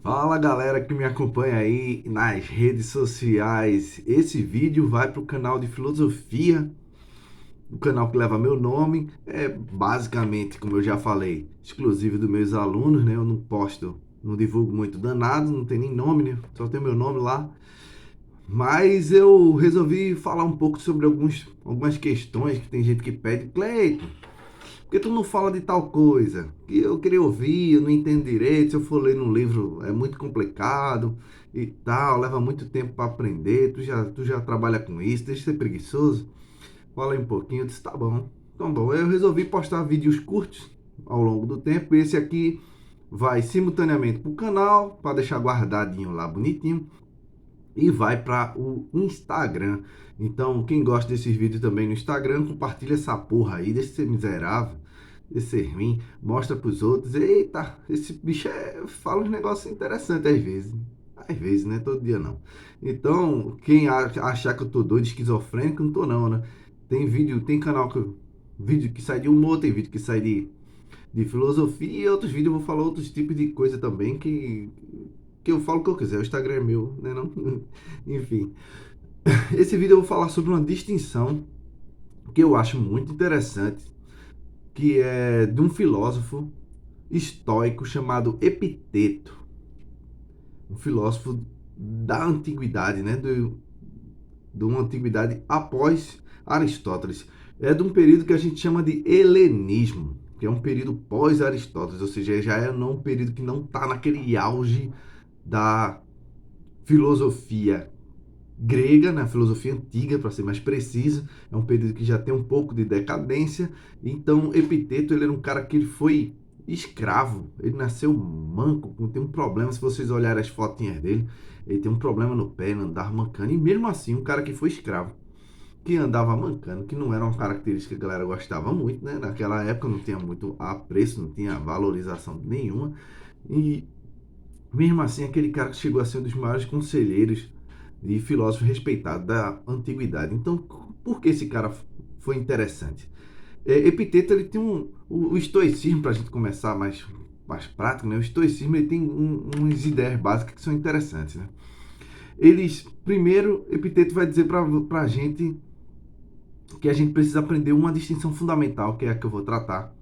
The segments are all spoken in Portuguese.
Fala galera que me acompanha aí nas redes sociais. Esse vídeo vai para o canal de filosofia, o canal que leva meu nome. É basicamente, como eu já falei, exclusivo dos meus alunos, né? Eu não posto, não divulgo muito danado, não tem nem nome, né? Só tem meu nome lá. Mas eu resolvi falar um pouco sobre algumas questões que tem gente que pede. Cleiton, por que tu não fala de tal coisa? Que eu queria ouvir, eu não entendo direito. Se eu for ler num livro é muito complicado e tal, leva muito tempo para aprender. Tu já trabalha com isso, deixa de ser preguiçoso. Fala aí um pouquinho, eu disse, tá bom. Então, bom, eu resolvi postar vídeos curtos ao longo do tempo. Esse aqui vai simultaneamente para o canal, para deixar guardadinho lá bonitinho, e vai para o Instagram. Então, quem gosta desses vídeos também no Instagram, compartilha essa porra aí, deixa de ser miserável, de ser ruim, mostra pros outros. Eita, esse bicho fala uns negócios interessantes às vezes. Às vezes, né? Todo dia não. Então, quem achar que eu tô doido, esquizofrênico, não tô não, né? Tem vídeo, tem canal vídeo que sai de humor, tem vídeo que sai de filosofia e outros vídeos eu vou falar outros tipos de coisa também que eu falo o que eu quiser. O Instagram é meu, né não? Enfim, esse vídeo eu vou falar sobre uma distinção que eu acho muito interessante, que é de um filósofo estoico chamado Epiteto, um filósofo da antiguidade, né? De uma antiguidade após Aristóteles. É de um período que a gente chama de helenismo, que é um período pós-Aristóteles, ou seja, já é um período que não está naquele auge da filosofia grega, na filosofia antiga, para ser mais preciso. É um período que já tem um pouco de decadência. Então, Epiteto, ele era um cara que ele foi escravo. Ele nasceu manco, tem um problema. Se vocês olharem as fotinhas dele, ele tem um problema no pé, não andar mancando. E mesmo assim, um cara que foi escravo, que andava mancando, que não era uma característica que a galera gostava muito, né? Naquela época não tinha muito apreço, não tinha valorização nenhuma. E mesmo assim, aquele cara que chegou a ser um dos maiores conselheiros de filósofos respeitados da antiguidade. Então, por que esse cara foi interessante? Epiteto, ele tem o estoicismo, para a gente começar mais prático, né? O estoicismo, ele tem umas ideias básicas que são interessantes, né? Primeiro, Epiteto vai dizer para a gente que a gente precisa aprender uma distinção fundamental, que é a que eu vou tratar,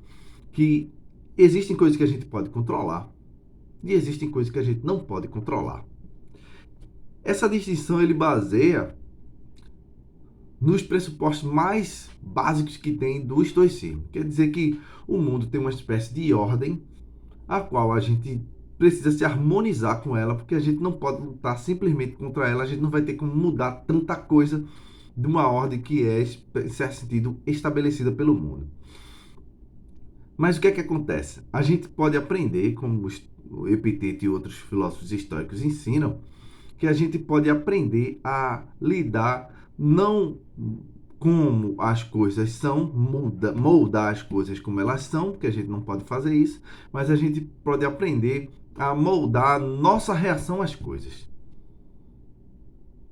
que existem coisas que a gente pode controlar e existem coisas que a gente não pode controlar. Essa distinção ele baseia nos pressupostos mais básicos que tem do estoicismo. Quer dizer que o mundo tem uma espécie de ordem a qual a gente precisa se harmonizar com ela, porque a gente não pode lutar simplesmente contra ela, a gente não vai ter como mudar tanta coisa de uma ordem que é, em certo sentido, estabelecida pelo mundo. Mas o que é que acontece? A gente pode aprender, como o Epiteto e outros filósofos históricos ensinam, que a gente pode aprender a lidar não como as coisas são, moldar as coisas como elas são, porque a gente não pode fazer isso, mas a gente pode aprender a moldar nossa reação às coisas.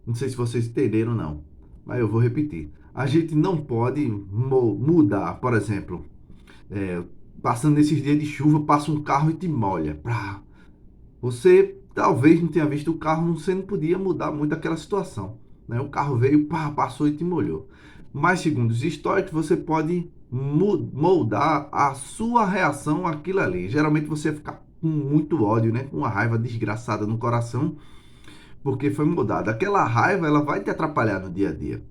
Não sei se vocês entenderam ou não, mas eu vou repetir. A gente não pode mudar, por exemplo, passando nesses dias de chuva, passa um carro e te molha. Você talvez não tenha visto o carro, você não podia mudar muito aquela situação. Né? O carro veio, passou e te molhou. Mas, segundo os históricos, você pode moldar a sua reação àquilo ali. Geralmente você fica com muito ódio, né? Com uma raiva desgraçada no coração, porque foi moldada. Aquela raiva, ela vai te atrapalhar no dia a dia.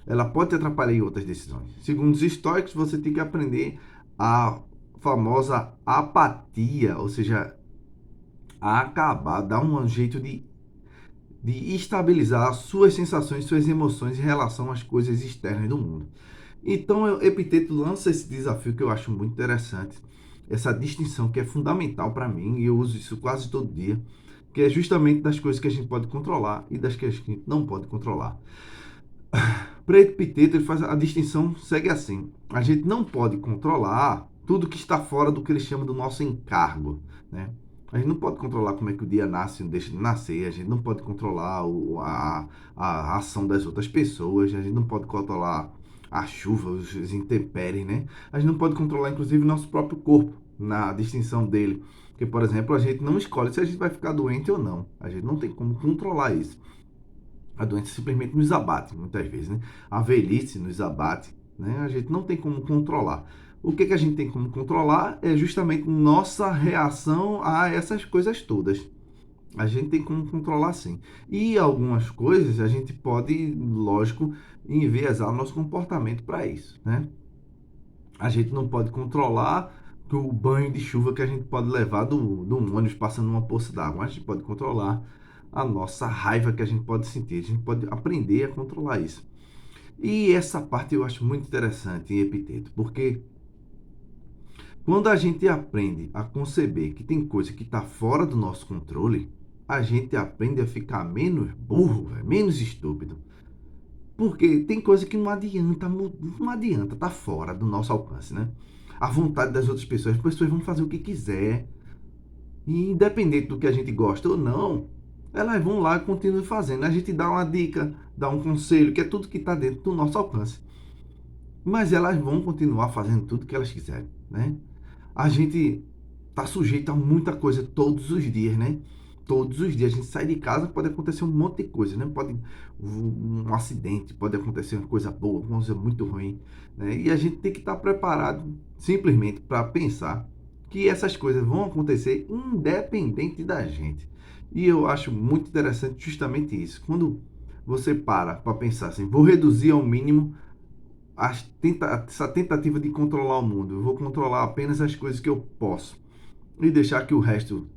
Ela pode te atrapalhar em outras decisões. Segundo os históricos, você tem que aprender a famosa apatia, ou seja, a acabar, dar um jeito de estabilizar suas sensações, suas emoções em relação às coisas externas do mundo. Então, Epiteto lança esse desafio que eu acho muito interessante, essa distinção que é fundamental para mim, e eu uso isso quase todo dia, que é justamente das coisas que a gente pode controlar e das que a gente não pode controlar. Para Epiteto, ele faz a distinção, segue assim: a gente não pode controlar tudo que está fora do que ele chama do nosso encargo, né? A gente não pode controlar como é que o dia nasce ou deixa de nascer, a gente não pode controlar a ação das outras pessoas, a gente não pode controlar a chuva, os intempéries, né? A gente não pode controlar, inclusive, o nosso próprio corpo, na distinção dele. Porque, por exemplo, a gente não escolhe se a gente vai ficar doente ou não. A gente não tem como controlar isso. A doença simplesmente nos abate, muitas vezes, né? A velhice nos abate, né? A gente não tem como controlar. O que a gente tem como controlar é justamente nossa reação a essas coisas todas. A gente tem como controlar sim. E algumas coisas a gente pode, lógico, enviesar o nosso comportamento para isso, né? A gente não pode controlar o banho de chuva que a gente pode levar do ônibus passando numa poça d'água. A gente pode controlar a nossa raiva que a gente pode sentir. A gente pode aprender a controlar isso. E essa parte eu acho muito interessante em Epiteto, porque quando a gente aprende a conceber que tem coisa que está fora do nosso controle, a gente aprende a ficar menos burro, menos estúpido. Porque tem coisa que não adianta, tá fora do nosso alcance, né? A vontade das outras pessoas, as pessoas vão fazer o que quiser. E independente do que a gente gosta ou não, elas vão lá e continuam fazendo. A gente dá uma dica, dá um conselho, que é tudo que está dentro do nosso alcance. Mas elas vão continuar fazendo tudo que elas quiserem, né? A gente tá sujeito a muita coisa todos os dias, né? Todos os dias a gente sai de casa, pode acontecer um monte de coisa, né? Pode um acidente, pode acontecer uma coisa boa, uma coisa muito ruim, né? E a gente tem que estar preparado simplesmente para pensar que essas coisas vão acontecer independente da gente. E eu acho muito interessante justamente isso. Quando você para pensar assim, vou reduzir ao mínimo essa tentativa de controlar o mundo. Eu vou controlar apenas as coisas que eu posso e deixar que o resto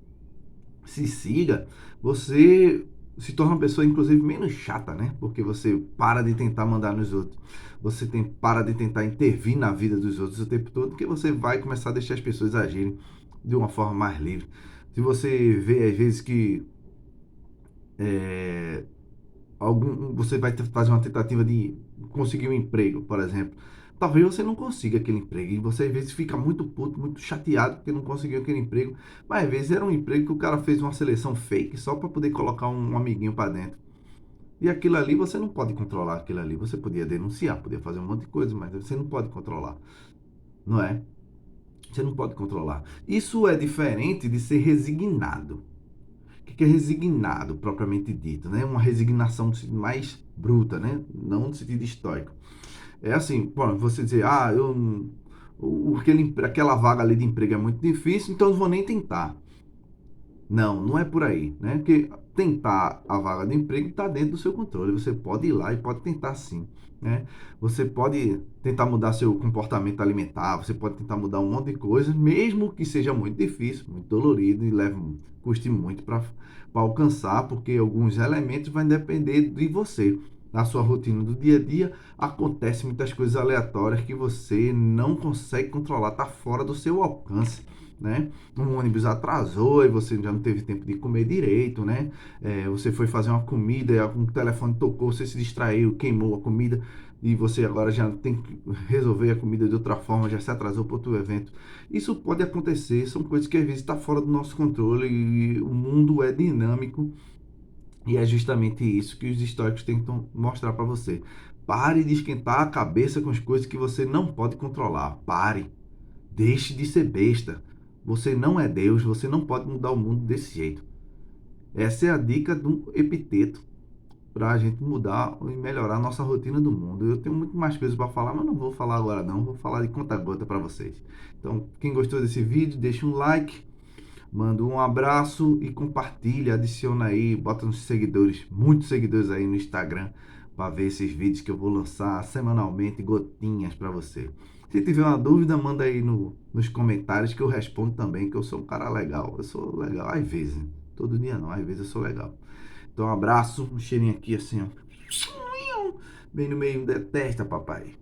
se siga. Você se torna uma pessoa, inclusive, menos chata, né? Porque você para de tentar mandar nos outros. Você para de tentar intervir na vida dos outros o tempo todo, porque você vai começar a deixar as pessoas agirem de uma forma mais livre. Se você vê, às vezes, que você vai fazer uma tentativa de conseguir um emprego, por exemplo. Talvez você não consiga aquele emprego e você às vezes fica muito puto, muito chateado porque não conseguiu aquele emprego, mas às vezes era um emprego que o cara fez uma seleção fake só para poder colocar um amiguinho para dentro. E aquilo ali você não pode controlar aquilo ali. Você podia denunciar, podia fazer um monte de coisa, mas você não pode controlar, não é? Você não pode controlar. Isso é diferente de ser resignado. O que é resignado, propriamente dito, né? Uma resignação mais bruta, né? Não no sentido estoico. É assim, pô, você dizer, aquela vaga ali de emprego é muito difícil, então eu não vou nem tentar. Não, não é por aí, né? Porque tentar a vaga de emprego está dentro do seu controle. Você pode ir lá e pode tentar sim, né? Você pode tentar mudar seu comportamento alimentar, você pode tentar mudar um monte de coisas, mesmo que seja muito difícil, muito dolorido e custe muito para alcançar, porque alguns elementos vão depender de você. Na sua rotina do dia a dia, acontecem muitas coisas aleatórias que você não consegue controlar, está fora do seu alcance, né? Um ônibus atrasou e você já não teve tempo de comer direito, né? Você foi fazer uma comida e um telefone tocou, você se distraiu, queimou a comida e você agora já tem que resolver a comida de outra forma, já se atrasou para outro evento. Isso pode acontecer, são coisas que às vezes está fora do nosso controle e o mundo é dinâmico e é justamente isso que os estoicos tentam mostrar para você. Pare de esquentar a cabeça com as coisas que você não pode controlar. Pare. Deixe de ser besta. Você não é Deus, você não pode mudar o mundo desse jeito. Essa é a dica do Epiteto para a gente mudar e melhorar a nossa rotina do mundo. Eu tenho muito mais coisas para falar, mas não vou falar agora não, vou falar de conta gota para vocês. Então, quem gostou desse vídeo, deixa um like, manda um abraço e compartilha, adiciona aí, bota uns seguidores, muitos seguidores aí no Instagram para ver esses vídeos que eu vou lançar semanalmente, gotinhas para você. Se tiver uma dúvida, manda aí nos comentários que eu respondo também, que eu sou um cara legal. Eu sou legal, às vezes. Todo dia não, às vezes eu sou legal. Então, um abraço, um cheirinho aqui assim, ó. Bem no meio da testa, papai.